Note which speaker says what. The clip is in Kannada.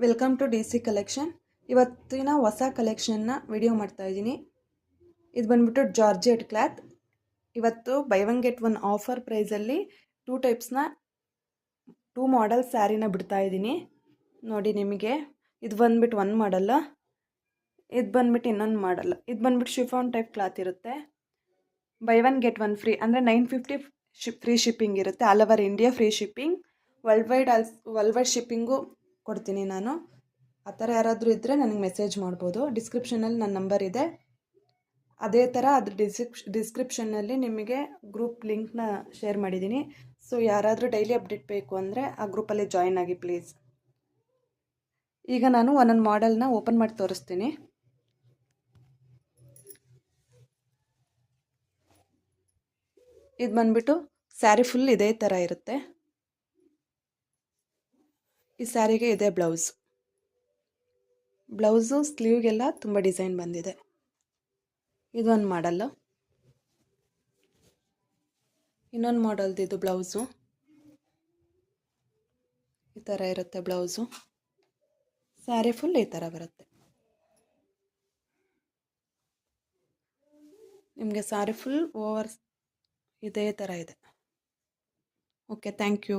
Speaker 1: Welcome to DC collection. ಇವತ್ತಿನ ಹೊಸ ಕಲೆಕ್ಷನ್ನ ವಿಡಿಯೋ ಮಾಡ್ತಾ ಇದ್ದೀನಿ. ಇದು ಬಂದ್ಬಿಟ್ಟು ಜಾರ್ಜೆಟ್ ಕ್ಲಾತ್. ಇವತ್ತು buy one get one offer ಪ್ರೈಸಲ್ಲಿ ಟೂ ಮಾಡೆಲ್ ಸ್ಯಾರಿನ ಬಿಡ್ತಾ ಇದ್ದೀನಿ. ನೋಡಿ, ನಿಮಗೆ ಇದು ಬಂದ್ಬಿಟ್ಟು ಒಂದು ಮಾಡಲ್ಲ, ಇದು ಬಂದ್ಬಿಟ್ಟು ಇನ್ನೊಂದು ಮಾಡಲ್ಲ. ಇದು ಬಂದ್ಬಿಟ್ಟು ಶಿಫಾನ್ ಟೈಪ್ ಕ್ಲಾತ್ ಇರುತ್ತೆ. By one get one free ಅಂದರೆ 950 ಫ್ರೀ ಶಿಪ್ಪಿಂಗ್ ಇರುತ್ತೆ. All over India free shipping. World wide shipping ಕೊಡ್ತೀನಿ ನಾನು. ಆ ಥರ ಯಾರಾದರೂ ಇದ್ದರೆ ನನಗೆ ಮೆಸೇಜ್ ಮಾಡ್ಬೋದು. ಡಿಸ್ಕ್ರಿಪ್ಷನಲ್ಲಿ ನನ್ನ ನಂಬರ್ ಇದೆ. ಅದೇ ಥರ ಅದ್ರ ಡಿಸ್ಕ್ರಿಪ್ಷನ್ನಲ್ಲಿ ನಿಮಗೆ ಗ್ರೂಪ್ ಲಿಂಕ್ನ ಶೇರ್ ಮಾಡಿದ್ದೀನಿ. ಸೊ ಯಾರಾದರೂ ಡೈಲಿ ಅಪ್ಡೇಟ್ ಬೇಕು ಅಂದರೆ ಆ ಗ್ರೂಪಲ್ಲಿ ಜಾಯಿನ್ ಆಗಿ ಪ್ಲೀಸ್. ಈಗ ನಾನು ಒಂದೊಂದು ಮಾಡೆಲ್ನ ಓಪನ್ ಮಾಡಿ ತೋರಿಸ್ತೀನಿ. ಇದು ಬಂದ್ಬಿಟ್ಟು ಸ್ಯಾರಿ ಫುಲ್ ಇದೇ ಥರ ಇರುತ್ತೆ. ಈ ಸ್ಯಾರಿಗೆ ಇದೆ ಬ್ಲೌಸು ಸ್ಲೀವ್ಗೆಲ್ಲ ತುಂಬ ಡಿಸೈನ್ ಬಂದಿದೆ. ಇದೊಂದು ಮಾಡಲ್ಲು. ಇನ್ನೊಂದು ಮಾಡೆಲ್ದು ಇದು ಬ್ಲೌಸು ಈ ಥರ ಇರುತ್ತೆ. ಬ್ಲೌಸು ಸ್ಯಾರಿ ಫುಲ್ ಈ ಥರ ಬರುತ್ತೆ. ನಿಮಗೆ ಸ್ಯಾರಿ ಫುಲ್ ಓವರ್ ಇದೇ ಥರ ಇದೆ. Okay, thank you.